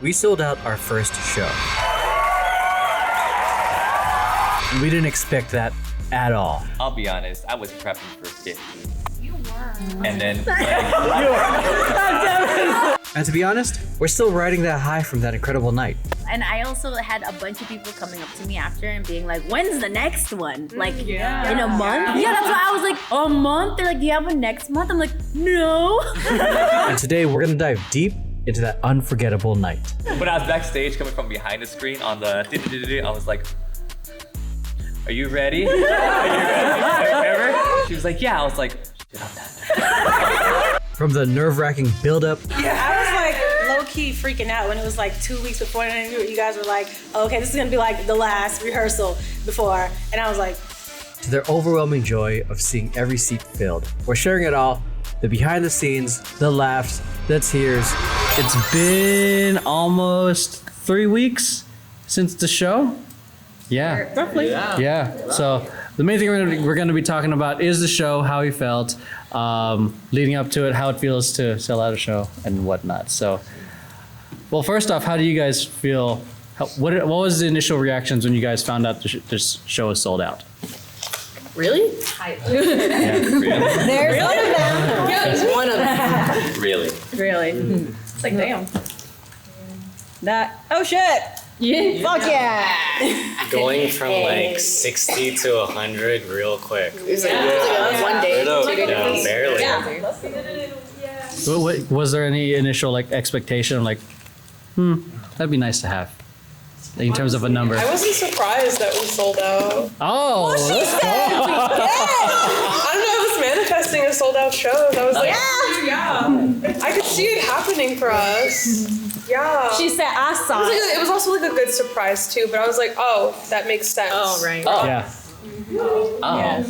We sold out our first show. We didn't expect that at all. I'll be honest, I was prepping for 50. You were. And then, And to be honest, we're still riding that high from that incredible night. And I also had a bunch of people coming up to me after and being like, when's the next one? Like, in a month? Yeah, that's why I was like, a month? They're like, do you have one next month? I'm like, no. And today we're gonna dive deep into that unforgettable night. when I was backstage coming from behind the screen on the I was like, are you ready? Are you ready? Remember? She was like, yeah. I was like, shit, I'm not. From the nerve-wracking build-up Yeah, I was like low-key freaking out when it was like 2 weeks before, and you guys were like, oh, okay, this is gonna be like the last rehearsal before. And I was like, to their overwhelming joy of seeing every seat filled. We're sharing it all, the behind the scenes, the laughs, the tears. It's been almost 3 weeks since the show. Yeah. roughly. Yeah. So the main thing we're going to be talking about is the show, how we felt, leading up to it, how it feels to sell out a show and whatnot. So, well, first off, how do you guys feel? What was the initial reactions when you guys found out this show was sold out? Really? There's one of them. There's one of them. Really? Really? It's like, damn. That, oh shit. Yeah. Fuck yeah. Going from like 60 to 100 real quick. It was like one day. No, barely. What, was there any initial like expectation of like, that'd be nice to have in terms of a number? I wasn't surprised that we sold out. Oh, let's go. I don't know, I was manifesting a sold out show. I was like, yeah. I could see it happening for us. Yeah. She said, I saw it. It was also like a good surprise too, but I was like, oh, that makes sense. Oh, right. Yeah. Oh. All right.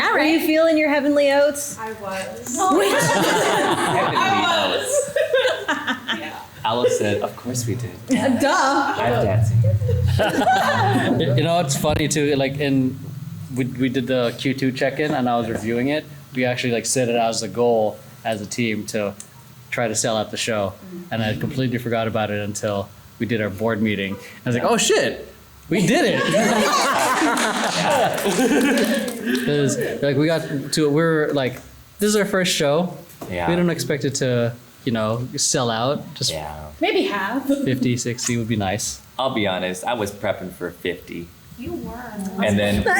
Are you feeling your heavenly oats? I was. Alice said, of course we did. Duh. I'm dancing. You know, it's funny too, like we did the Q2 check-in and I was reviewing it. We actually like set it out as a goal as a team to try to sell out the show. And I completely forgot about it until we did our board meeting. I was like, oh shit, we did it. 'Cause, like we're like, this is our first show. Yeah. We don't expect it to, sell out. Just Maybe half. 50, 60 would be nice. I'll be honest, I was prepping for 50. You were. And then, I'm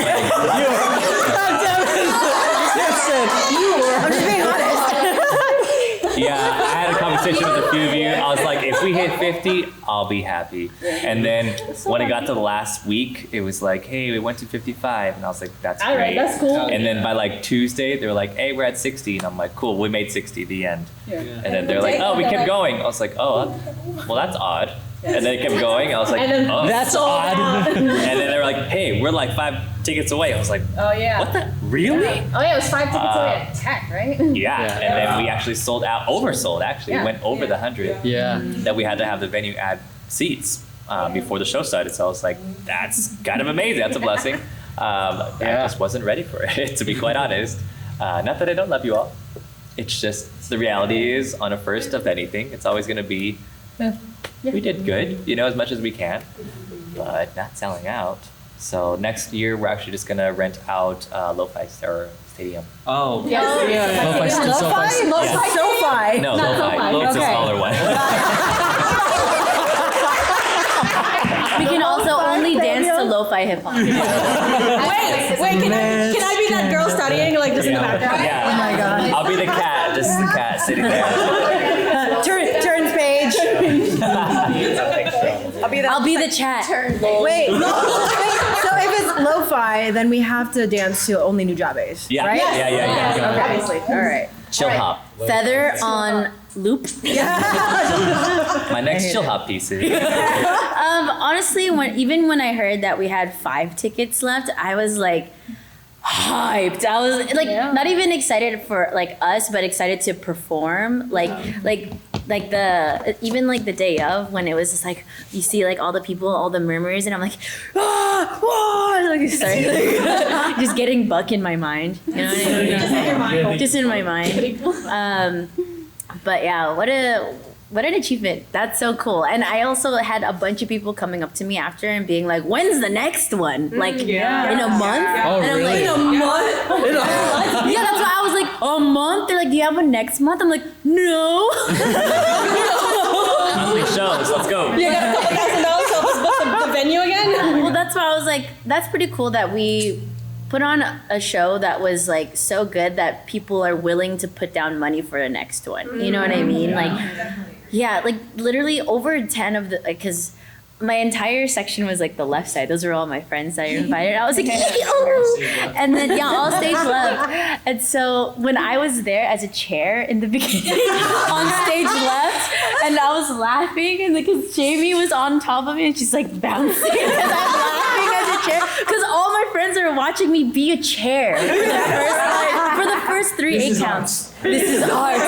just being honest. yeah, I had a conversation with a few of you. I was like, if we hit 50, I'll be happy. And then when it got to the last week, it was like, hey, we went to 55. And I was like, that's All right, great. that's cool. And then by like Tuesday, they were like, hey, we're at 60. And I'm like, cool, we made 60, the end. And then they're like, oh, we kept going. I was like, oh, well, that's odd. And then it kept going. I was like, oh, That's odd. And then they were like, hey, we're like 5 tickets away. I was like, Oh, yeah. what the, really? Oh, yeah, it was 5 tickets away at Tech, right? Yeah, and then we actually sold out, oversold actually. Yeah. We went over the 100. Yeah. That we had to have the venue add seats before the show started. So I was like, that's kind of amazing. That's a blessing. I just wasn't ready for it, to be quite honest. Not that I don't love you all. It's just the reality is on a first of anything, it's always going to be, we did good, as much as we can, but not selling out. So next year, we're actually just going to rent out Lo-Fi or Stadium. Oh, Yes. Lo-Fi. SoFi. No, Not Lo-Fi. SoFi. It's a Okay. smaller one. We can also only dance to lo-fi hip hop. Wait, can I be that girl studying, like, just in the background? Yeah. Oh, my God. I'll be the cat, just the cat sitting there. Turns page. I'll be the chat. Wait, so if it's lo-fi, then we have to dance to only new jobbies, Yeah, right? yeah. Obviously. All right. Chill hop. Feather on loop. My next chill hop piece is. Honestly, when I heard that we had 5 tickets left, I was like hyped. I was like not even excited for like us, but excited to perform. Like the day of when it was just like you see like all the people, all the murmurs, and I'm like, like sorry, like, just getting Buck in my mind. You know what I mean? Just in my mind. But yeah, what an achievement. That's so cool. And I also had a bunch of people coming up to me after and being like, when's the next one? Like, in a month? Oh, and I'm really? like, in a month? Yeah, that's why I was like, a month? They're like, do you have one next month? I'm like, no. Monthly shows, let's go. You got a couple $1,000, so let's book the venue again. Well, that's why I was like, that's pretty cool that we put on a show that was like so good that people are willing to put down money for the next one. You know what I mean? Yeah, like literally over 10 of the, like, cause my entire section was like the left side. Those were all my friends that I invited. I was like, oh! And then all stage left. And so when I was there as a chair in the beginning, on stage left, and I was laughing, and because Jamie was on top of me, and she's like bouncing, and I'm laughing as a chair, because all my friends are watching me be a chair for the first 3 8 counts. This is ours.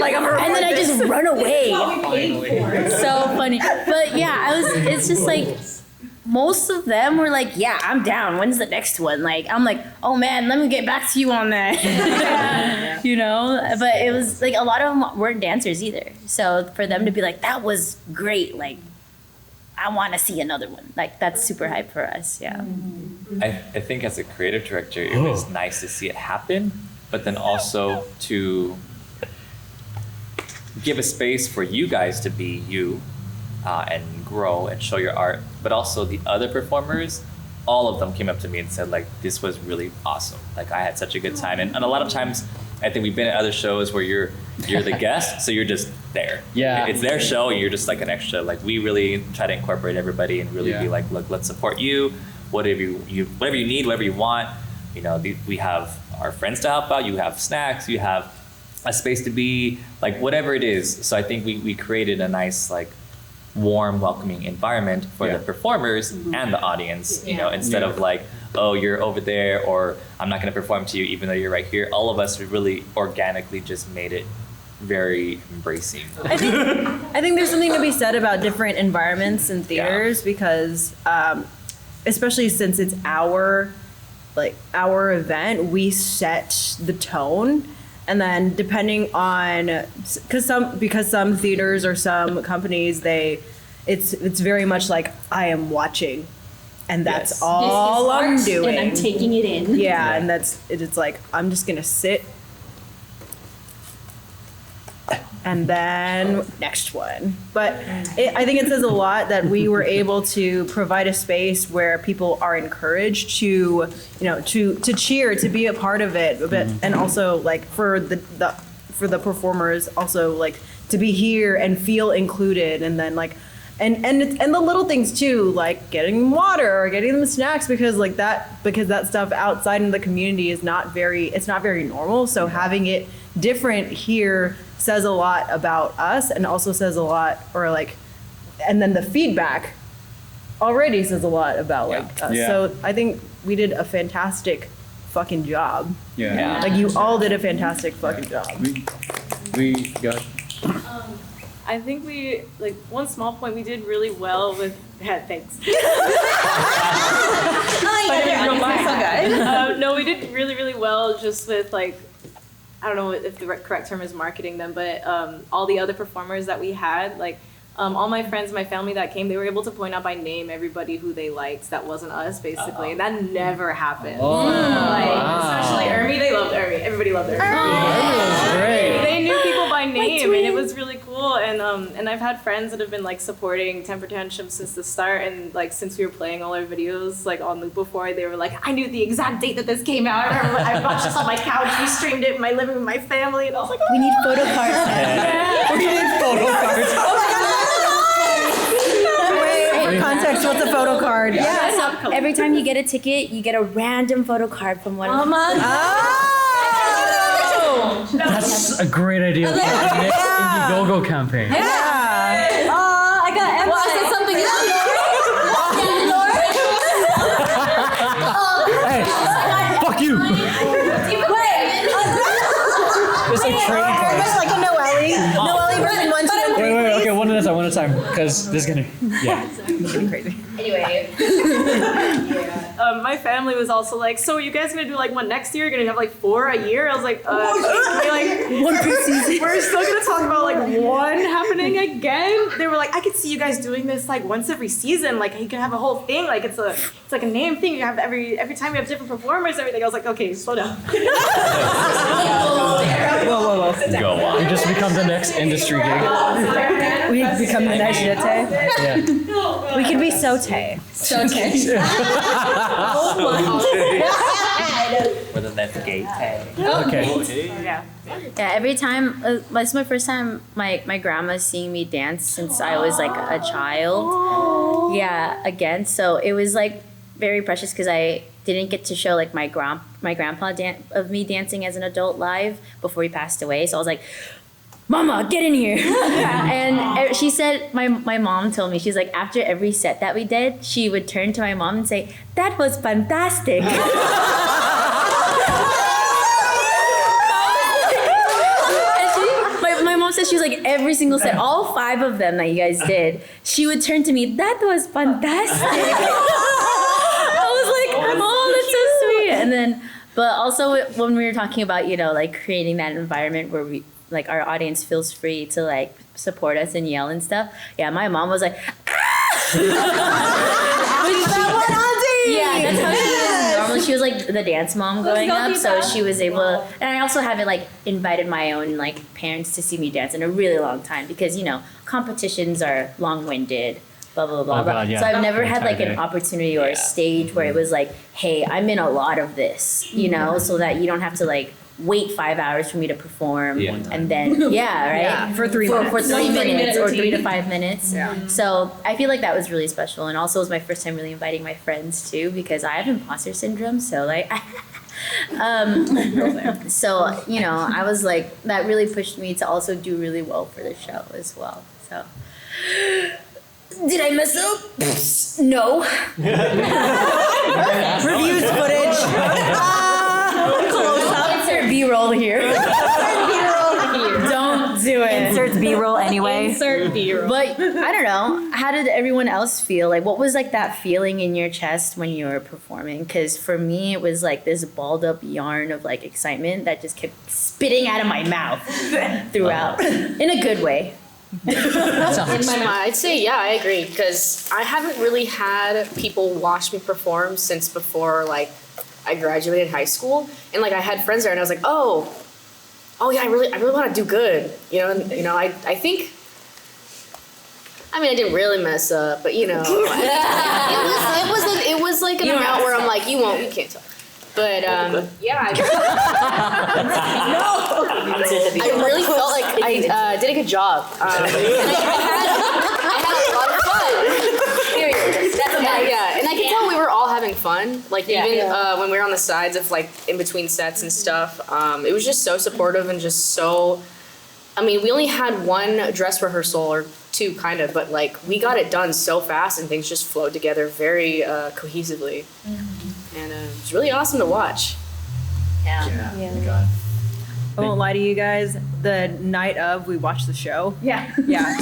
Like, and then I just run away. So funny. But yeah, it's just like, most of them were like, yeah, I'm down. When's the next one? Like, I'm like, oh man, let me get back to you on that. You know? But it was like, a lot of them weren't dancers either. So for them to be like, that was great. Like, I want to see another one. Like, that's super hype for us. Yeah. I think as a creative director, it was nice to see it happen, but then also to give a space for you guys to be you and grow and show your art, but also the other performers, all of them came up to me and said like, this was really awesome. Like, I had such a good time. And a lot of times, I think we've been at other shows where you're the guest, so you're just there. Yeah. It's their show and you're just like an extra. Like, we really try to incorporate everybody and really be like, look, let's support you. Whatever you need, whatever you want. You know, we have our friends to help out. You have snacks. You have a space to be, like, whatever it is. So I think we created a nice, like, warm, welcoming environment for the performers and the audience. You know, instead of like, oh, you're over there, or I'm not going to perform to you even though you're right here. All of us really organically just made it very embracing. I think there's something to be said about different environments in theaters because, especially since it's our event, we set the tone. And then depending on, because some theaters or some companies, it's very much like, I am watching, and that's all I'm doing. And I'm taking it in. Yeah, and it's like, I'm just gonna sit, and then next one. But I think it says a lot that we were able to provide a space where people are encouraged to, to cheer, to be a part of it, but and also like for the performers also like to be here and feel included, and then like and the little things too, like getting water or getting them snacks because that stuff outside in the community is not very normal. So having it different here says a lot about us, and also says a lot, and then the feedback already says a lot about us. Yeah. So I think we did a fantastic fucking job. Yeah. Like, you all did a fantastic fucking job. We got. I think one small point, we did really well with, thanks. No, we did really, really well just with like, I don't know if the correct term is marketing them, but all the other performers that we had, like all my friends, my family that came, they were able to point out by name everybody who they liked that wasn't us, basically. And that never happened. Especially Ermi, they loved Ermi. Everybody loved Ermi. That was great. They knew people by name, and it was really cool. And I've had friends that have been like supporting Temper Tantrum since the start, and like since we were playing all our videos like on loop before, they were like, I knew the exact date that this came out. I watched this on my couch. We streamed it in my living room with my family, and I was like, We need photo cards. We need photo cards. For context, what's a photo card? Yeah, so every time you get a ticket, you get a random photo card from one of them. That's a great idea for the next Indiegogo campaign. Yeah. I got Emma. Well, I said something. Hey, fuck you. It's like trading cards. Like a Noelle version 1, 2, and 3. Wait, okay, one at a time. time because this is gonna. Yeah. Getting crazy. Anyway. My family was also like, so are you guys gonna do like one next year? You're gonna have like 4 a year? I was like, one per season. We're still gonna talk about like one happening again. They were like, I could see you guys doing this like once every season. Like you can have a whole thing. Like it's like a name thing. You have every time you have different performers, everything. I was like, okay, slow down. Whoa. Go on. We just become the next industry gig. We become the next Jete. Yeah. We could be Sote. Whether that's gay tag. Okay. Yeah. Yeah, every time, it's my first time my grandma's seeing me dance since I was like a child. Yeah, again, so it was like very precious because I didn't get to show like my grandpa of me dancing as an adult live before he passed away. So I was like, Mama, get in here. And she said, my mom told me, she's like, after every set that we did, she would turn to my mom and say, that was fantastic. My mom said she was like, every single set, all 5 of them that you guys did, she would turn to me, that was fantastic. I was like, oh, that's so sweet. And then, but also when we were talking about, like creating that environment where we, like our audience feels free to like support us and yell and stuff. Yeah, my mom was like, ah! Yeah, that's how she was normally. She was like the dance mom growing up, so she was able. And I also haven't like invited my own like parents to see me dance in a really long time because competitions are long-winded. Blah blah blah. Oh, God, yeah. So I've never had like an Entire day. opportunity or a stage where it was like, hey, I'm in a lot of this, so that you don't have to like wait 5 hours for me to perform and then right? Yeah, for 3 minutes. For 3 minutes or 3 to routine. 5 minutes. Yeah. So I feel like that was really special, and also it was my first time really inviting my friends too because I have imposter syndrome, so like so I was like, that really pushed me to also do really well for the show as well. So did I mess up? No. Reviews footage. Insert B-roll here. Don't do it. Insert B-roll anyway. Insert B-roll. But I don't know. How did everyone else feel? Like, what was like that feeling in your chest when you were performing? Because for me, it was like this balled up yarn of like excitement that just kept spitting out of my mouth throughout, in a good way. In my mind, I'd say I agree because I haven't really had people watch me perform since before like I graduated high school, and like I had friends there, and I was like, oh yeah, I really want to do good, I think. I mean, I didn't really mess up, but it was like an amount where I'm like, you can't tell. But I really felt like I did a good job. And I had a lot of fun. Yeah, and I could tell we were all having fun. Like even when we were on the sides of like in between sets and stuff, it was just so supportive and just so. I mean, we only had 1 dress rehearsal or 2 kind of, but like we got it done so fast and things just flowed together very cohesively. And it's really awesome to watch. Yeah. I won't lie to you guys. The night of, we watched the show. Yeah. Yeah.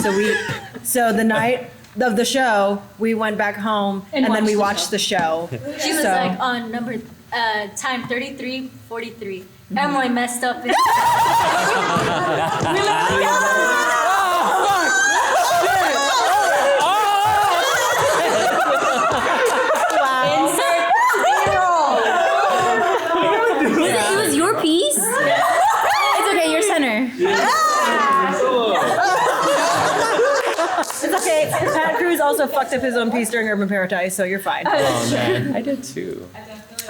So the night of the show, we went back home and then we watched the show. She was like on time 33:43. Emily messed up. It was your piece? It's okay, you're center. It's okay. Pat Cruz also fucked up his own piece during Urban Paradise, so you're fine. Oh man, I did too.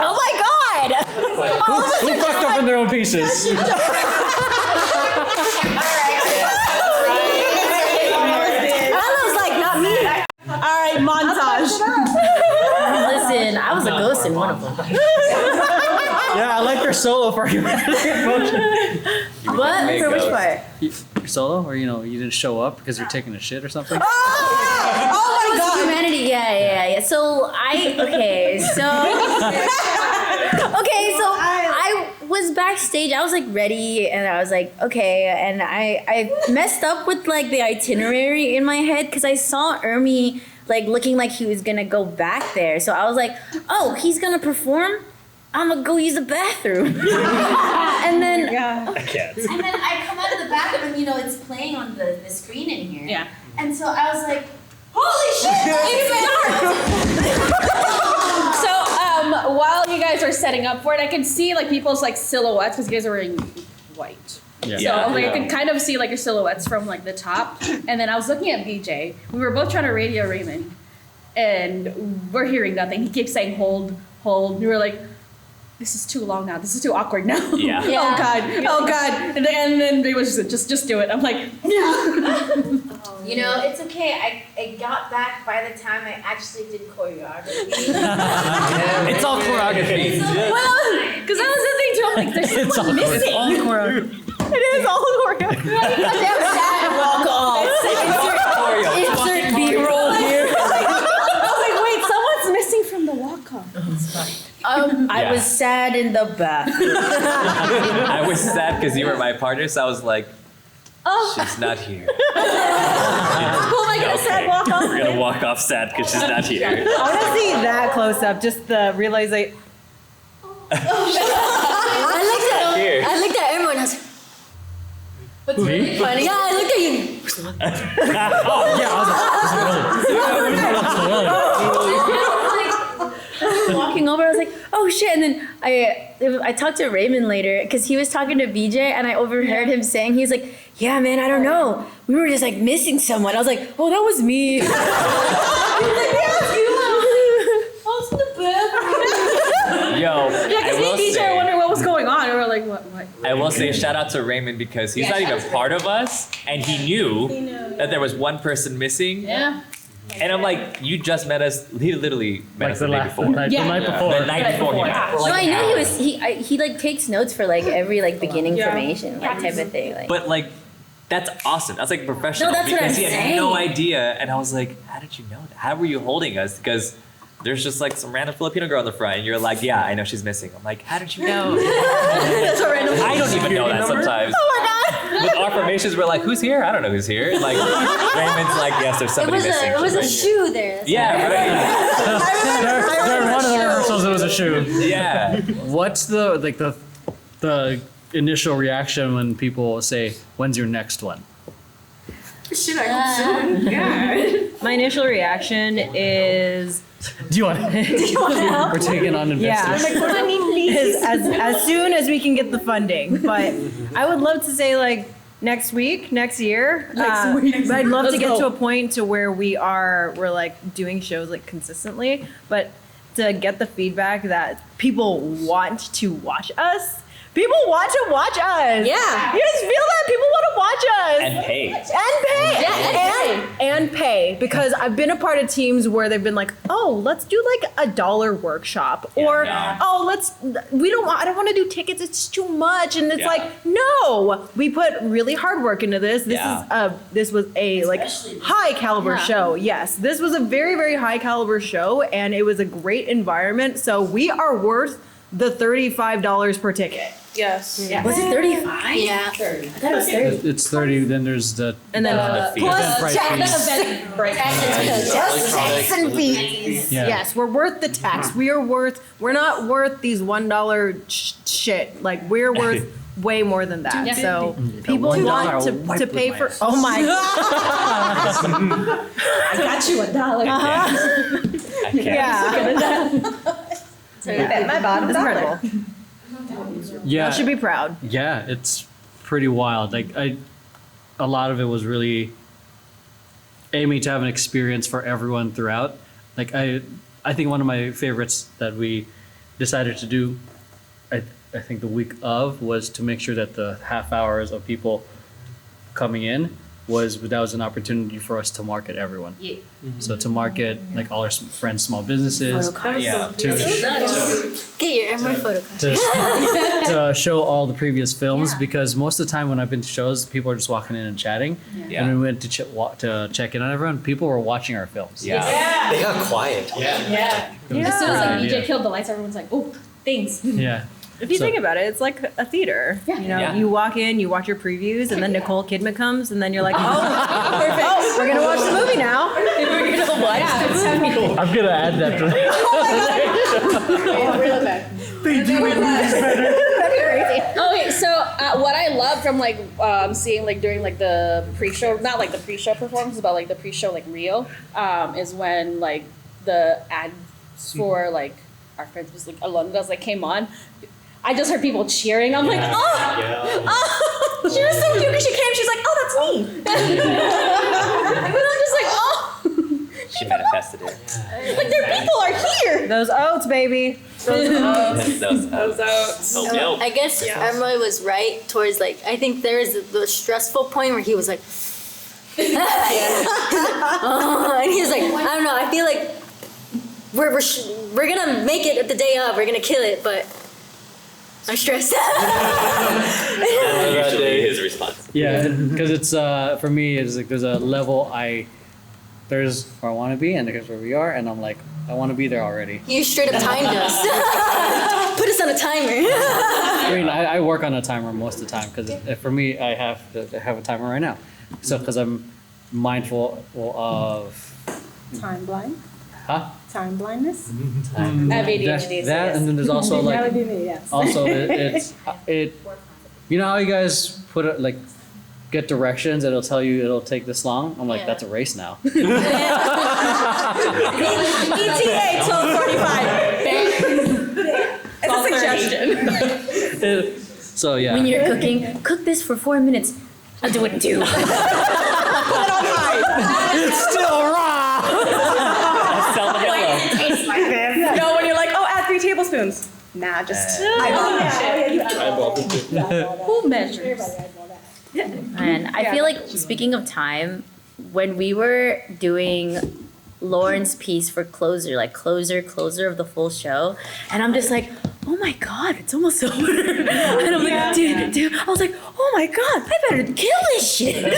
Oh my god! Who fucked up in their own pieces? Alan's like, not me. All right, montage. Listen, I was a ghost in one of them. Yeah, I like their solo part. What? For which part? Your solo, or you didn't show up because you're taking a shit or something. Oh my god. Humanity, yeah. So I was backstage. I was like ready, and I was like, okay. And I messed up with like the itinerary in my head because I saw Ermi like looking like he was gonna go back there. So I was like, oh, he's gonna perform. I'm gonna go use the bathroom. And then I can't. And then I come out of the bathroom and it's playing on the screen in here. Yeah. And so I was like, holy shit! So while you guys are setting up for it, I can see like people's like silhouettes because you guys are wearing white. Yeah. So I could kind of see like your silhouettes from like the top. And then I was looking at BJ. We were both trying to radio Raymond, and we're hearing nothing. He keeps saying hold. We were like, this is too long now. This is too awkward now. Yeah. Oh God. And then it was just do it. I'm like, It's okay. I got back by the time I actually did choreography. It's all choreography. well, because that was the thing too. I'm like, there's someone missing. It's all choreography. It is all choreography. Walk off. Insert B-roll here. I was like, wait, someone's missing from the walk-off. I was sad in the bathroom. I was sad because you were my partner, so I was like, she's not here. Who am I gonna sad walk off? We're gonna walk off sad because she's not here. I want to see that close up. Just the realization. I looked at everyone. I was like, what's really funny? Yeah, I looked at you. Walking over, I was like, oh shit. And then I talked to Raymond later because he was talking to BJ and I overheard him saying, he's like, yeah, man, I don't know. We were just like missing someone. I was like, oh, that was me. He was like, yeah, you. I was in the bathroom. Yo, Yeah, because me and DJ were wondering what was going on. And we were like, what? I will say shout out to Raymond because he's not even part of us, and he knew that there was one person missing. Yeah. And I'm like, you just met us. He literally met us the day before. The night before. The night before. No, I knew he was. He like takes notes for like every like beginning formation, like type of thing. Like. But like, that's awesome. That's like professional. No, that's what because I'm he had saying. no idea, and I was like, how did you know that? How were you holding us? Because there's just like some random Filipino girl in the front, and you're like, yeah, I know she's missing. I'm like, how did you know? That's a random. I don't even know that sometimes. Oh my god. With our formations, we're like, who's here? I don't know who's here. Like, Raymond's like, yes, there's somebody missing. It was a She's shoe there. That's Yeah, right. During one of the rehearsals, it was a shoe. Yeah. What's the initial reaction when people say, "When's your next one?" Shit, I hope soon. God. My initial reaction is. Do you want to help? We're taking on investors. As soon as we can get the funding. But I would love to say like next week, next year. But I'd love to get to a point to where we're like doing shows like consistently. But to get the feedback that people want to watch us. People want to watch us. Yeah. You just feel that? People want to watch us. And pay. And pay. Because I've been a part of teams where they've been like, oh, let's do like a $1 workshop. Or, oh, I don't want to do tickets. It's too much. And it's like, no, we put really hard work into this. This was a like high caliber show. Yes. This was a very, very high caliber show. And it was a great environment. So we are worth the $35 per ticket. Yes. Yeah. Was it 35? Yeah. 30. I thought it was 30. It's 30. Then there's the And then the fee. plus tax and fees. Yeah. Yes, we're worth the tax. We're not worth these $1 shit. Like we're worth way more than that. Yeah. So people want to pay for. Oh my god! I got you $1. I can't. Yeah. My bottom is incredible. Yeah. I should be proud. Yeah, it's pretty wild. Like a lot of it was really aiming to have an experience for everyone throughout. Like I think one of my favorites that we decided to do, I think the week of, was to make sure that the half hours of people coming in was an opportunity for us to market everyone. Yeah. So to market like all our friends' small businesses, Get your Emerald photo card. to show all the previous films, because most of the time when I've been to shows, people are just walking in and chatting. Yeah. And when we went to check in on everyone, people were watching our films. They got quiet. As soon as like DJ killed the lights, everyone's like, oh, things. Yeah. If you think about it, it's like a theater. You know, Yeah. you walk in, you watch your previews, and then Nicole Kidman comes, and then you're like, oh, we're gonna watch the movie now. We're gonna watch the movie. I'm gonna add that to Okay, so what I love from like seeing like during like the pre-show, not like the pre-show performance, but like the pre-show like reel, is when like the ads for like our friends was like Alonda's like came on. I just heard people cheering. I'm like, oh, she was so cute because she came. She's like, oh, that's me. And I'm just like, oh, She manifested it. like their people are here. Those oats, baby. Those oats. Oh, no. I guess Emily was right towards like, I think there is the stressful point where he was like, and he was like, I don't know, I feel like we're gonna make it the day of, we're gonna kill it, but I'm stressed. Usually his response. Yeah, because it's for me, it's like there's a level there's where I want to be, and there's where we are, and I'm like, I want to be there already. You straight up timed us. Put us on a timer. I mean, I work on a timer most of the time because for me, I have a timer right now. So because I'm mindful of Time blind. Time blindness. I have ADHD. that, and then there's also like yes. also it you know how you guys put it like get directions, it'll tell you it'll take this long. I'm like, that's a race now. ETA 12:45. It's a suggestion. So yeah. When you're cooking, cook this for 4 minutes. I'll do it in 2. It's still raw. No, when you're like, oh, add 3 tablespoons. Nah, just Who measures? And I feel like, speaking of time, when we were doing Lauren's piece for closer of the full show, and I'm just like, oh my god, it's almost over. And I'm like, dude, I was like, oh my god, I better kill this shit. Dude,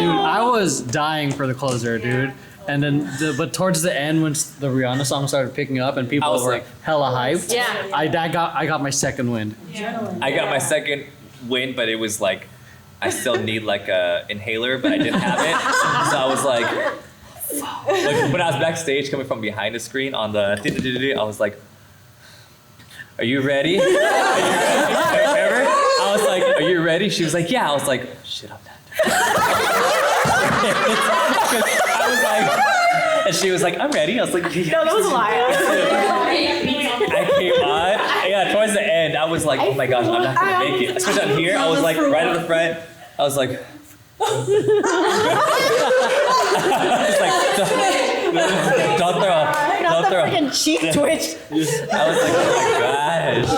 I was dying for the closer, dude. And then, but towards the end, when the Rihanna song started picking up and people were like, hella hyped, Yeah. I got my second wind. I got my second win, but it was like, I still need like a inhaler, but I didn't have it. So I was like when I was backstage coming from behind the screen on the, I was like, are you ready? Remember? I was like, are you ready? She was like, yeah. I was like, shit, I'm not. I was like, and she was like, I'm ready. I was like, yeah. No, that was a lie. I came on. Yeah, towards the end, I was like, oh my gosh, I'm not gonna make it. Especially on here, I was like right at the front. I was like, don't throw. Freaking cheek twitch. I was like, oh my gosh.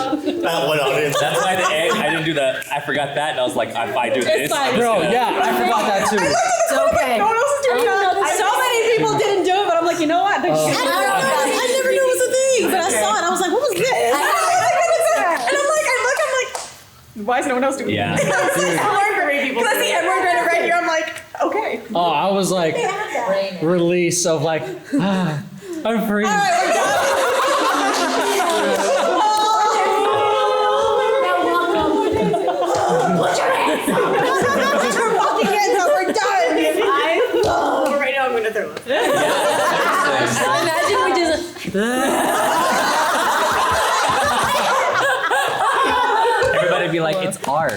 That one audience. That's why at the end, I didn't do I forgot that, and I was like, if I do this, I'm Bro, just gonna- yeah, I forgot that too. It's okay. No one else is doing that. So many people didn't do it, but I'm like, you know what? I never knew it was a thing. But I saw it. I was like, what was this? And I'm like, I'm like, why is no one else doing Yeah. it? Because I see Edward doing it right here. I'm like, okay. Oh, I was like, release of like, I'm free. All right, we're done. We're walking in, so we're done. Right now I'm gonna throw up. Imagine we just. Everybody be like, it's art. I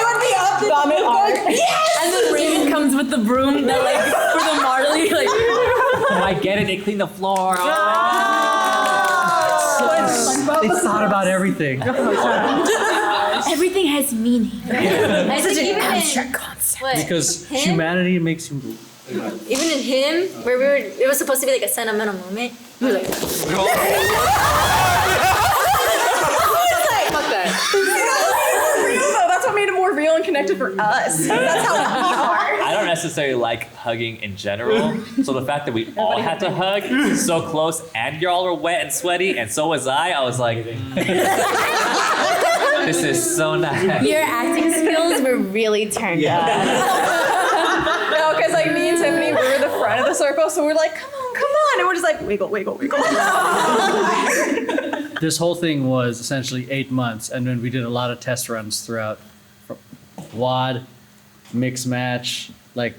would be up the going, yes! And then Raven comes with the broom that like for the Marley like. Oh, I get it. They clean the floor. Oh. They thought about everything. Everything has meaning. I think even Abstract in concept. what, Because him? humanity makes you. Even in him, where it was supposed to be like a sentimental moment. We were like, Fuck that. That's what made it more real and connected for us. That's how we are. I don't necessarily like hugging in general. So the fact that we all had to hug so close and y'all were wet and sweaty and so was I was like, this is so nice. your acting skills were really turned up. No, because like me and Tiffany, we were the front of the circle, so we're like, come on, And we're just like, wiggle, wiggle, wiggle. This whole thing was essentially 8 months, and then we did a lot of test runs throughout WAD, mix match. Like,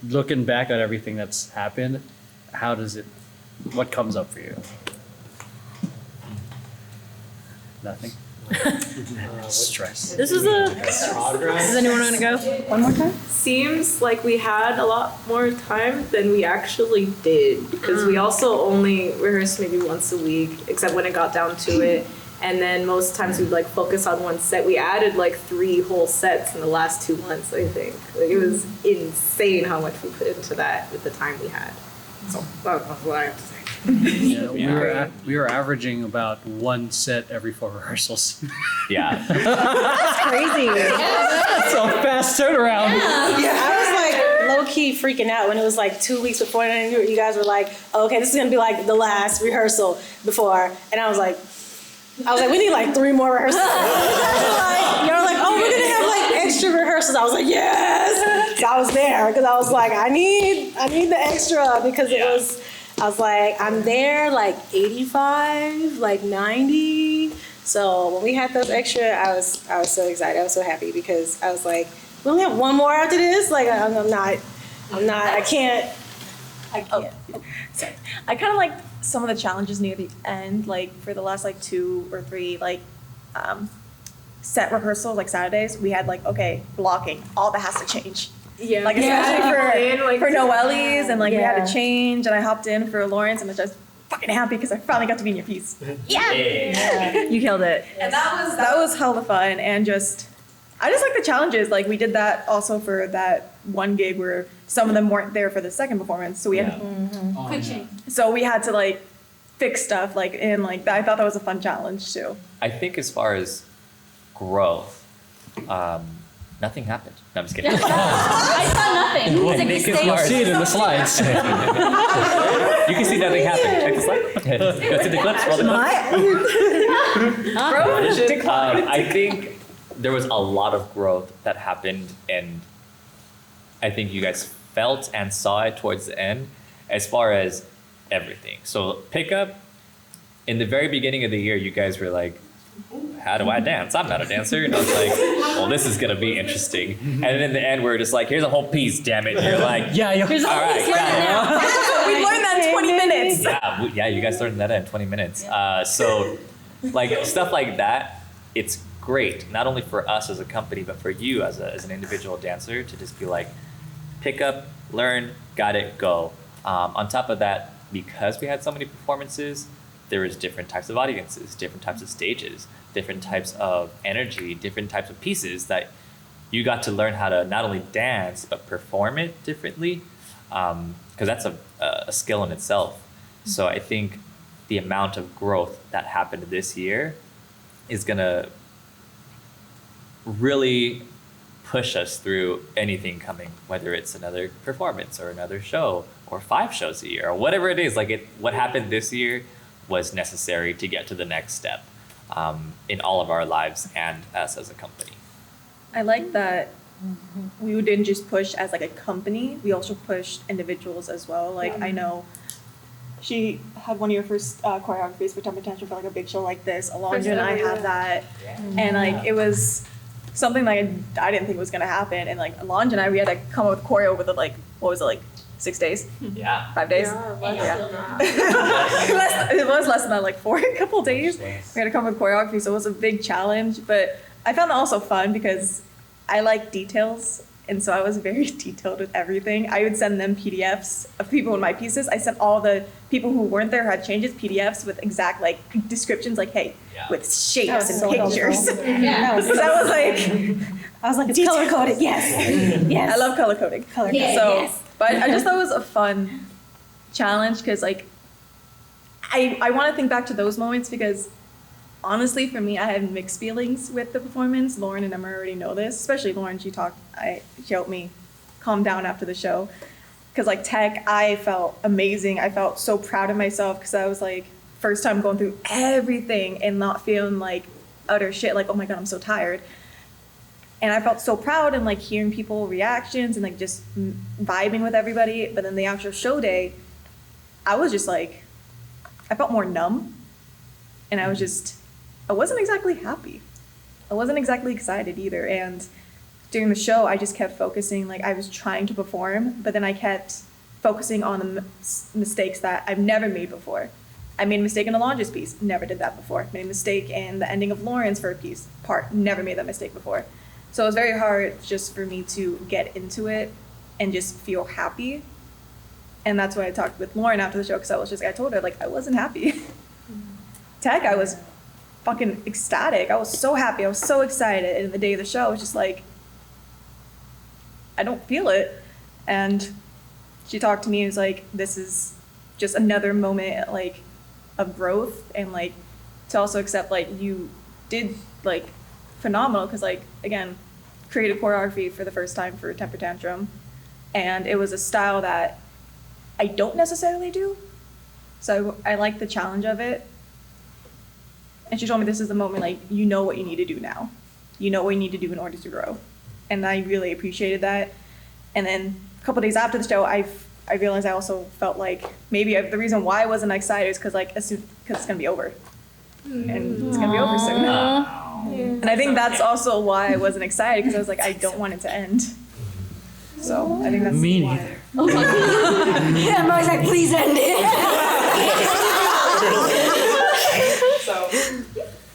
looking back at everything that's happened, what comes up for you? Nothing. Stress. Does anyone want to go one more time? Seems like we had a lot more time than we actually did, because we also only rehearsed maybe once a week, except when it got down to it. And then most times we'd like focus on one set. We added like 3 whole sets in the last 2 months, I think. Like, it was insane how much we put into that with the time we had. So that's what I have to say. Yeah, we were averaging about 1 set every 4 rehearsals. Yeah. That's crazy. That's a fast turnaround. Yeah, I was like low-key freaking out when it was like 2 weeks before, and you guys were like, oh, okay, this is gonna be like the last rehearsal before. And I was like, we need like 3 more rehearsals. You're like, oh, we're gonna have like extra rehearsals. I was like, yes. So I was there because I was like, I need the extra, because I was like, I'm there like 85, like 90. So when we had those extra, I was so excited. I was so happy, because I was like, we only have 1 more after this. Like, I can't. Sorry. I kind of liked some of the challenges near the end, like for the last like 2 or 3 like set rehearsals, like Saturdays, we had like, okay, blocking, all that has to change. Yeah. Like especially for Noelle's, and like we had Yeah. to change, and I hopped in for Lawrence, and I was just fucking happy because I finally got to be in your piece. Yeah. You killed it. And that was hella fun, and I just like the challenges. Like we did that also for that one gig where some of them weren't there for the second performance, so we had Quick change. so we had to like fix stuff, like, and like I thought that was a fun challenge too. I think as far as growth, nothing happened. No, I'm just kidding. I saw nothing. It's like Nick is stay- hard. See it in the slides. You can see nothing happen. Check the slide. Go to the clips. Roll the clips. I think there was a lot of growth that happened, and I think you guys felt and saw it towards the end as far as everything. So pickup, in the very beginning of the year, you guys were like, how do I dance? I'm not a dancer. And I was like, well, this is going to be interesting. And then in the end, we're just like, here's a whole piece, damn it. And you're like, Yeah, Here's all all right, these learning now. We learned that in 20 minutes. yeah, you guys learned that in 20 minutes. So like stuff like that, it's great, not only for us as a company, but for you as an individual dancer to just be like, pick up, learn, got it, go. On top of that, because we had so many performances, there was different types of audiences, different types of stages, different types of energy, different types of pieces that you got to learn how to not only dance, but perform it differently, because that's a skill in itself. So I think the amount of growth that happened this year is gonna really push us through anything coming, whether it's another performance or another show or 5 shows a year or whatever it is. Like what happened this year was necessary to get to the next step in all of our lives and us as a company. I like that we didn't just push as like a company, we also pushed individuals as well. Like I know she had one of your first choreographies for Tantrum for like a big show like this. Alonja and I have that, and like it was something like I didn't think was gonna happen. And like Alonja and I, we had to come up with choreo with like, what was it, like 6 days? Yeah. 5 days? It was less than that, like 4, a couple days. We had to come up with choreography, so it was a big challenge. But I found that also fun because I like details. And so I was very detailed with everything. I would send them PDFs of people in my pieces. I sent all the people who weren't there who had changes PDFs with exact like descriptions, like, hey, with shapes and so pictures. helpful. Yeah. So I was like, it's color coded. Yes. Yes. I love color coding. Color So, yes. but I just thought it was a fun challenge because like, I want to think back to those moments because honestly, for me, I had mixed feelings with the performance. Lauren and Emma already know this, especially Lauren. She helped me calm down after the show. Because like tech, I felt amazing. I felt so proud of myself because I was like, first time going through everything and not feeling like utter shit. Like, oh my God, I'm so tired. And I felt so proud and like hearing people reactions and like just vibing with everybody. But then the actual show day, I was just like, I felt more numb, and I wasn't exactly happy. I wasn't exactly excited either. And during the show, I just kept focusing, like I was trying to perform, but then I kept focusing on the mistakes that I've never made before. I made a mistake in the Launches piece, never did that before. Made a mistake in the ending of Lauren's for a piece part, never made that mistake before. So it was very hard just for me to get into it and just feel happy. And that's why I talked with Lauren after the show, because I told her, like, I wasn't happy. Tech, I was fucking ecstatic. I was so happy. I was so excited. And the day of the show, I was just like, I don't feel it. And she talked to me and was like, this is just another moment, like, of growth, and like to also accept, like, you did like phenomenal, because like, again, created choreography for the first time for Temper Tantrum, and it was a style that I don't necessarily do, so I like the challenge of it. And she told me, this is the moment, like, you know what you need to do now, you know what you need to do in order to grow, and I really appreciated that. And then a couple days after the show, I realized I also felt like maybe the reason why I wasn't excited is because it's gonna be over, and it's gonna be over soon. And I think that's also why I wasn't excited, because I was like, I don't want it to end. So I think that's me why. neither. Yeah, I'm always like, please end it.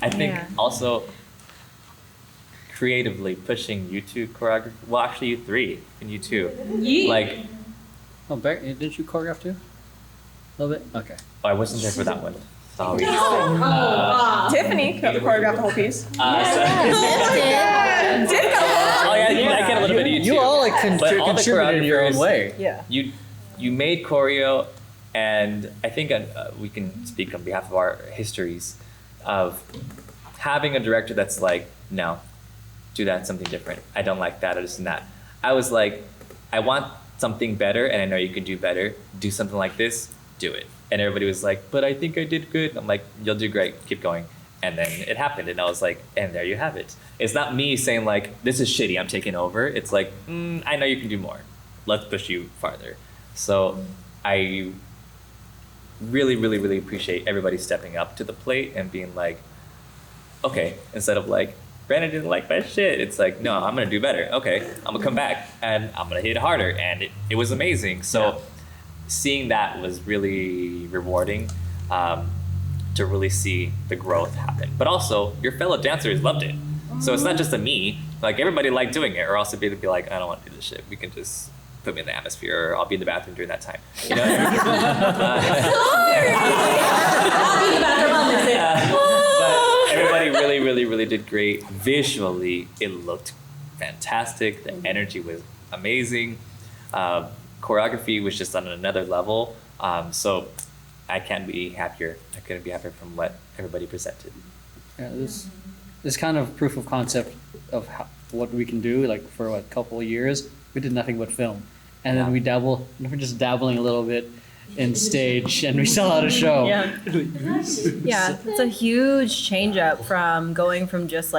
I think also creatively pushing you two choreography. Well, actually, you three and you two. Yeet. Like, Oh, Barry, didn't you choreograph too? A little bit? Okay. I wasn't there for that one. Sorry. Tiffany choreographed the whole piece. Oh yeah, I get a little bit of you too. You all like But all the contributed in your own choreographers, way. Yeah. You made choreo, and I think we can speak on behalf of our histories of having a director that's like, no, do that something different. I don't like that or this and that. I was like, I want something better, and I know you can do better. Do something like this, do it. And everybody was like, but I think I did good. I'm like, you'll do great, keep going. And then it happened, and I was like, and there you have it. It's not me saying like, this is shitty, I'm taking over. It's like, I know you can do more. Let's push you farther. So I really, really, really appreciate everybody stepping up to the plate and being like, okay, instead of like, Brandon didn't like my shit. It's like, no, I'm gonna do better. Okay, I'm gonna come back and I'm gonna hit it harder. And it was amazing. So seeing that was really rewarding, to really see the growth happen. But also, your fellow dancers loved it. So it's not just a me. Like, everybody liked doing it, or else it'd be like, I don't want to do this shit. We can just put me in the atmosphere, or I'll be in the bathroom during that time. You know? But everybody really, really, really did great. Visually, it looked fantastic. The energy was amazing. Choreography was just on another level. So I can't be happier. I couldn't be happier from what everybody presented. Yeah, this kind of proof of concept of what we can do, like for a couple of years, we did nothing but film. And then we're just dabbling a little bit in stage, and we sell out a show. Yeah, it's a huge change up from going from just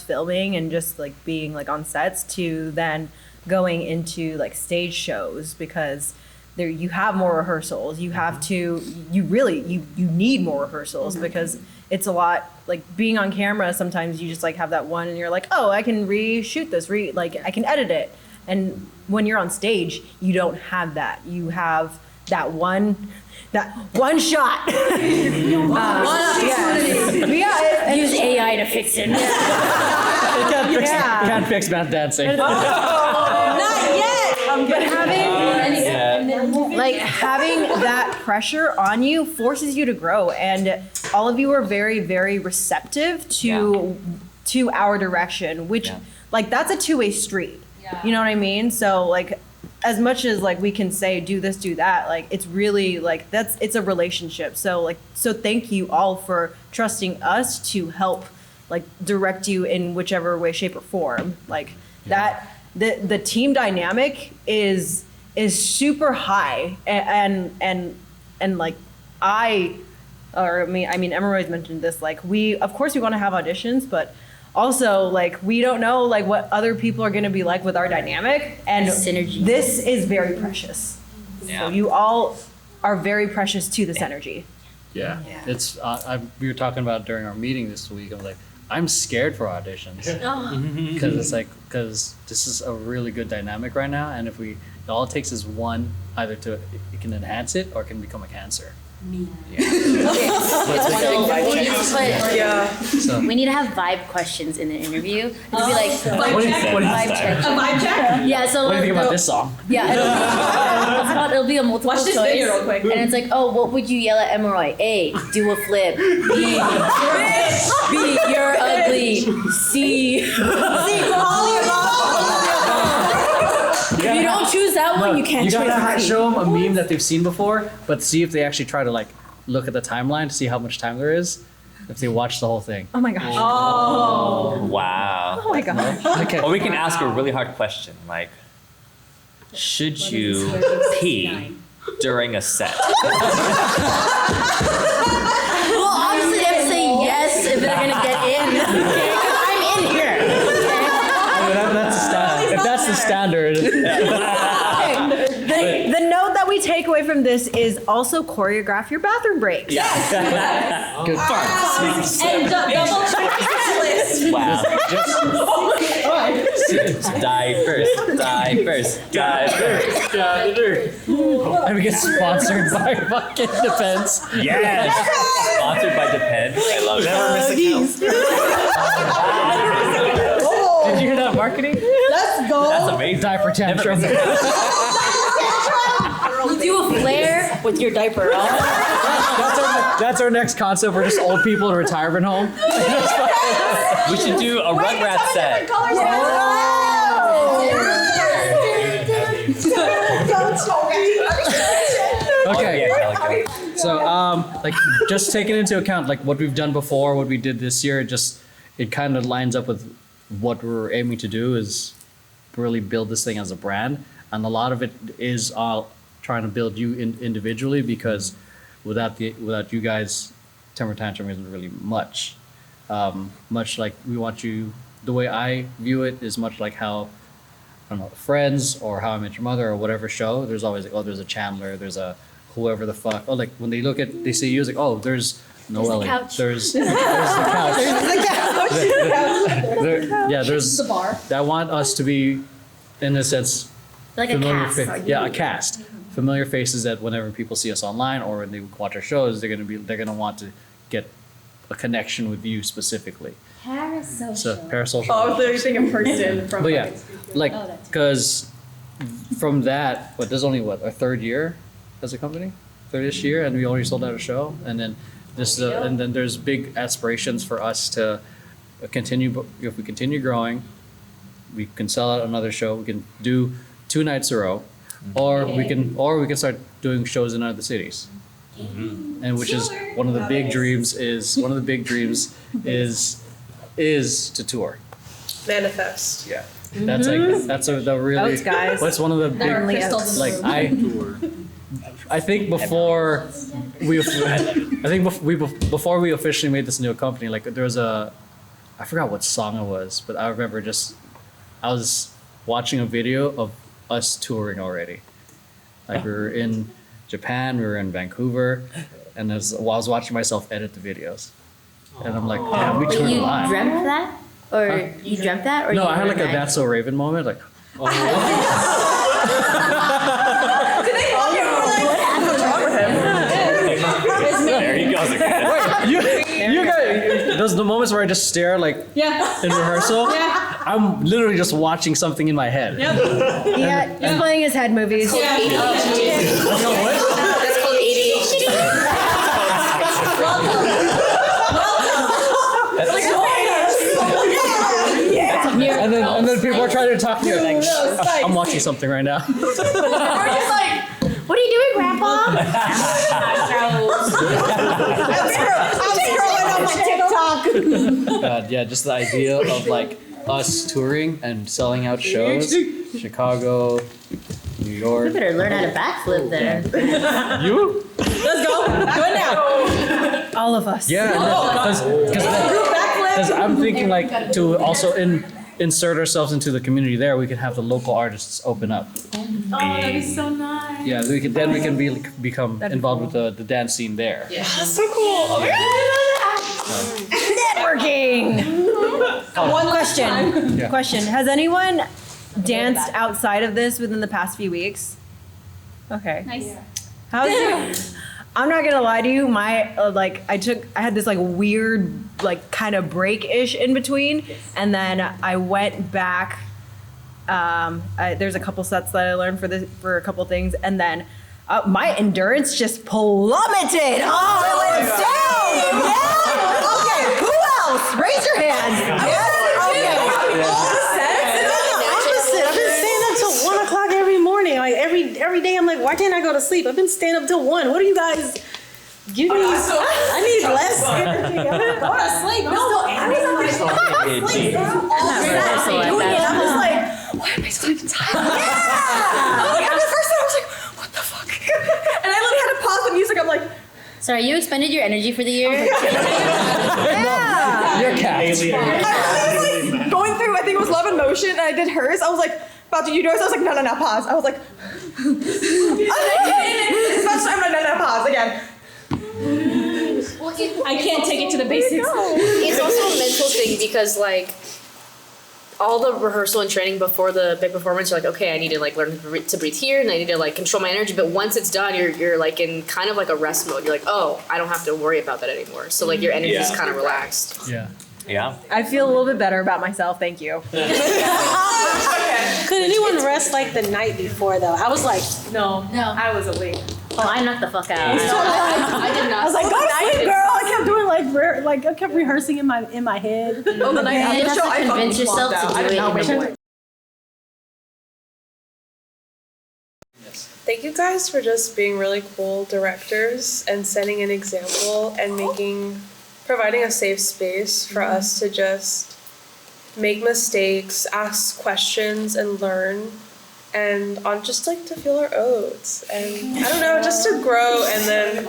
filming and just like being like on sets to then going into like stage shows, because there you have more rehearsals. You have to, you need more rehearsals, because it's a lot, like being on camera, sometimes you just like have that one and you're like, oh, I can reshoot this, I can edit it. And when you're on stage, you don't have that. You have that one shot. Use AI to fix it. Can't fix bad dancing. Not yet. But having that pressure on you forces you to grow, and all of you are very, very receptive to our direction, which like that's a two-way street. You know what I mean? So like, as much as like we can say do this, do that, like it's really like it's a relationship. So thank you all for trusting us to help like direct you in whichever way, shape, or form. Like that the team dynamic is super high, and like Emma Roy's mentioned this, like we of course we want to have auditions, but also like we don't know like what other people are going to be like with our dynamic, and synergy. This is very precious. So you all are very precious to this energy. Yeah. It's we were talking about it during our meeting this week. I'm like, I'm scared for auditions because it's like because this is a really good dynamic right now, and if we all it takes is one either to it can enhance it or it can become a cancer. Me. We need to have vibe questions in the interview. It'd be like vibe check. A vibe check? Yeah. So What do you think about this song? Yeah, it'll be a multiple Watch this choice, video real quick. and it's like, oh, what would you yell at Emeroy? A, do a flip. B, you're ugly. C, if you don't choose that one, you can't You choose gotta C. show them a meme that they've seen before, but see if they actually try to like look at the timeline to see how much time there is. If they watch the whole thing. Oh my gosh. Wow. Oh my gosh. Okay. Or we can ask a really hard question like, should you pee during a set? Well, obviously, they have to say yes if they're gonna get in. Okay, 'cause I'm in here. If that's the standard. The note that we take away from this is also choreograph your bathroom breaks. Good. And double check the list. Wow. Die first. And we get sponsored by fucking Defense. Yes. Sponsored by Depend. I love it. Never miss a count. Did you hear that marketing? Let's go. That's amazing. Diaper Tantrum. You do a flare with your diaper on. That's our next concept. We're just old people in a retirement home. We should do a Rugrats set. Okay. So, like, just taking into account like what we've done before, what we did this year, it kind of lines up with what we're aiming to do is really build this thing as a brand, and a lot of it is trying to build you individually because without you guys, Temper Tantrum isn't really much. Much like we want you. The way I view it is much like how I don't know, Friends or How I Met Your Mother or whatever show. There's always like, oh, there's a Chandler, there's a whoever the fuck. Oh, like when they see you, it's like, oh, there's Noelle. There's the couch. There's The bar. that want us to be, in a sense, Like a cast. a cast. Familiar faces that whenever people see us online or when they watch our shows, they're gonna want to get a connection with you specifically. Parasocial. So parasocial. Oh, so you're thinking person from. But yeah, like, Oh, that's because from that, there's only our third year as a company, third-ish year, and we already sold out a show, and then and then there's big aspirations for us to continue. If we continue growing, we can sell out another show. We can do 2 nights in a row, or we can start doing shows in other cities. And which is one of the big dreams is to tour. Manifest. Yeah. That's the really. Votes, guys. What's one of the big like I think before before we officially made this new company, like there was I forgot what song it was, but I remember I was watching a video of us touring already. Like we were in Japan, we were in Vancouver, and I was watching myself edit the videos, and I'm like, damn, we toured You live. dreamt that? Or you dreamt that? Or No, you I had like a recognized? That's So Raven moment, like. There he goes again. You guys, those the moments where I just stare like in rehearsal. Yeah. I'm literally just watching something in my head. Yeah, he's playing his head movies. That's called ADHD. And then people are trying to talk to you. Like, I'm watching something right now. We're just like, what are you doing, Grandpa? I'm scrolling on my TikTok. God, yeah, just the idea of like us touring and selling out shows, Chicago, New You York. better learn how to backflip there. You? Let's go. Do it now. All of us. Yeah, because I'm thinking like to also insert ourselves into the community there, we can have the local artists open up. Oh, that'd be so nice. Yeah, we can become involved with the dance scene there. Yeah, that's so cool. Oh my Networking. One question. Yeah. Question. Has anyone danced outside of this within the past few weeks? Okay. Nice. How's it? I'm not gonna lie to you. My I had this like weird like kind of break-ish in between, and then I went back. There's a couple sets that I learned for a couple things, and then my endurance just plummeted. Oh, it went down. Yeah. Okay. Who else? Raise your hand. Yes. Okay. Opposite. I've been staying up till 1 o'clock every morning. Like every day, I'm like, why can't I go to sleep? I've been staying up till 1. What do you guys give me? I need less energy. I'm gonna go to sleep. No, I need sleep. I'm just like, why am I so tired? Like, at the first time, I was like, what the fuck? And I literally had to pause the music. I'm like, Sorry, you expended your energy for the year? Yeah. Your cat. I was like going through, I think it was Love and Motion, and I did hers. I was like, about to do yours. I was like, no, pause. I was like, I'm like, no, pause again. I can't take it to the basics. It's also a mental thing because like all the rehearsal and training before the big performance, you're like, okay, I need to like learn to breathe here, and I need to like control my energy. But once it's done, you're like in kind of like a rest mode. You're like, oh, I don't have to worry about that anymore. So like your energy is kind of relaxed. Yeah. Yeah. I feel a little bit better about myself. Thank you. Could anyone rest like the night before though? I was like, No, I was awake. Oh, I knocked the fuck out. I did not. I was like, go to sleep, girl. I kept doing like I kept rehearsing in my head. Oh, the night Yeah, you after have show, to I fucking convince yourself flunked to out. do I did it not in wake the up. morning. Thank you guys for just being really cool directors and setting an example and providing a safe space for us to just make mistakes, ask questions, and learn. And on just like to feel our oats and I don't know, just to grow. And then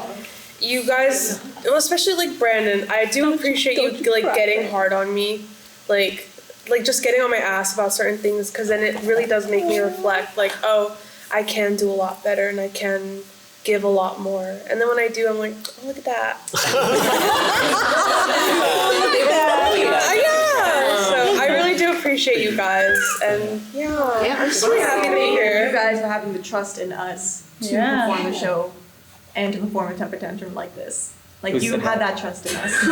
you guys, especially like Brandon, I do appreciate you like getting hard on me, like just getting on my ass about certain things, because then it really does make me reflect like, oh, I can do a lot better and I can give a lot more. And then when I do, I'm like, oh, look at that. Yeah. So I really do appreciate you guys, and I'm just really happy to be here. You guys are having the trust in us to perform the show and to perform a temper tantrum like this. Like you had that trust in us.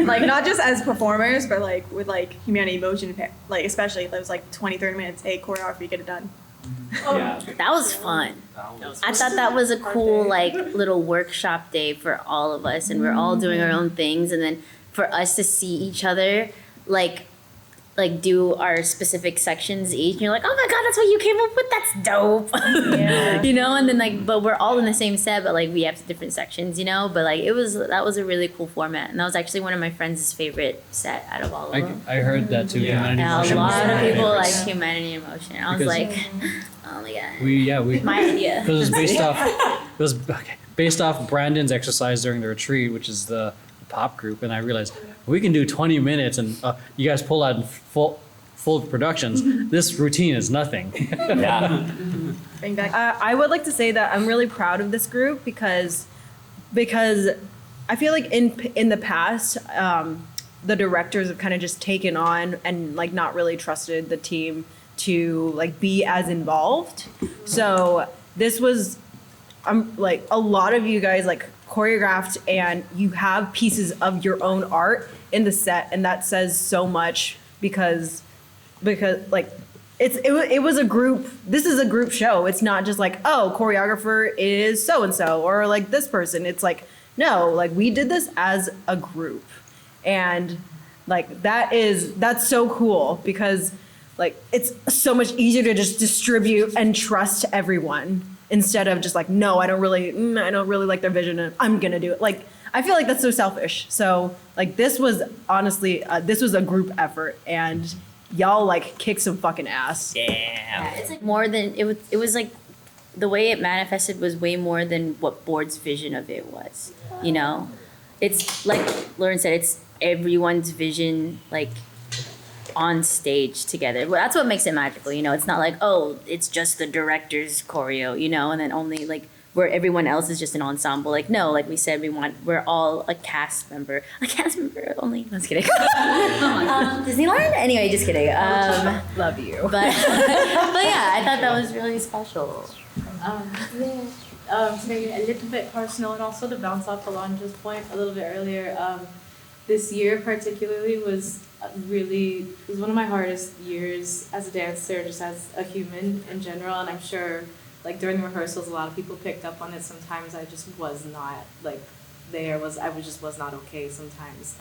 Like not just as performers, but like with like humanity emotion, like especially those like 20-30 minutes, hey, choreography, get it done. That was fun. I thought that was a cool like little workshop day for all of us, and we're all doing our own things, and then for us to see each other like do our specific sections each, and you're like, oh my god, that's what you came up with, that's dope. You know, and then like, but we're all in the same set, but like we have different sections, you know, but like that was a really cool format, and that was actually one of my friends' favorite set out of all of them. I heard that too. Humanity And a Emotion was lot of my people favorite. like Humanity Emotion. I was Because- like, oh my god. We My idea. It was based off Brandon's exercise during the retreat, which is the pop group, and I realized we can do 20 minutes, and you guys pull out in full productions. This routine is nothing. Yeah. Bring back. I would like to say that I'm really proud of this group because I feel like in the past, the directors have kind of just taken on and like not really trusted the team to like be as involved. So this was, like a lot of you guys like choreographed, and you have pieces of your own art in the set, and that says so much because like it was a group. This is a group show. It's not just like, oh, choreographer is so and so or like this person. It's like, no, like we did this as a group, and like that's so cool because like it's so much easier to just distribute and trust everyone instead of just like, no, I don't really like their vision and I'm gonna do it. Like I feel like that's so selfish. So like this was honestly this was a group effort, and y'all like kicked some fucking ass. Yeah, it's like more than it was like the way it manifested was way more than what Board's vision of it was. You know, it's like Lauren said, everyone's vision like on stage together. Well, that's what makes it magical, you know. It's not like, oh, it's just the director's choreo, you know, and then only like where everyone else is just an ensemble. Like, no, like we said, we're all a cast member only. I was kidding. Disneyland? Anyway, just kidding. Love you. But yeah, I thought that was really special. To make it a little bit personal and also to bounce off Alondra's point a little bit earlier, this year particularly was one of my hardest years as a dancer, just as a human in general, and I'm sure like during the rehearsals a lot of people picked up on it. Sometimes I just was not like I was not okay sometimes.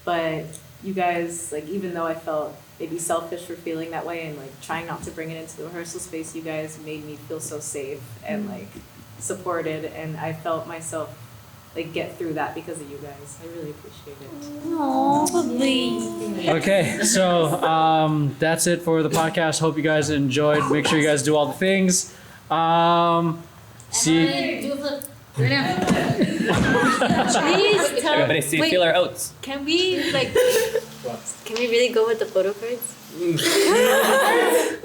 But you guys, like, even though I felt maybe selfish for feeling that way and like trying not to bring it into the rehearsal space, you guys made me feel so safe and like supported, and I felt myself like get through that because of you guys. I really appreciate it. Aww, Okay, so that's it for the podcast. Hope you guys enjoyed. Make sure you guys do all the things. See. Do a flip. Right now. Please tell. Everybody see Wait, feel our oats. Can we really go with the photo cards?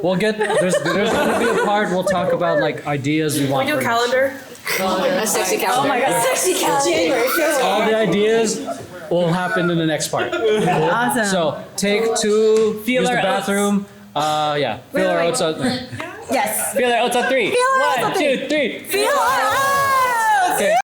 We'll get there's gonna be a part we'll talk about like ideas we want. We do a calendar. A sexy calendar. Oh my god, sexy calendar. All the ideas will happen in the next part. Awesome. So take two. Feel use the our bathroom. Yeah. Feel our oats. Yes. Feel our oats on 3. Feel our oats on 1, 2, 3. Feel our oats. Okay.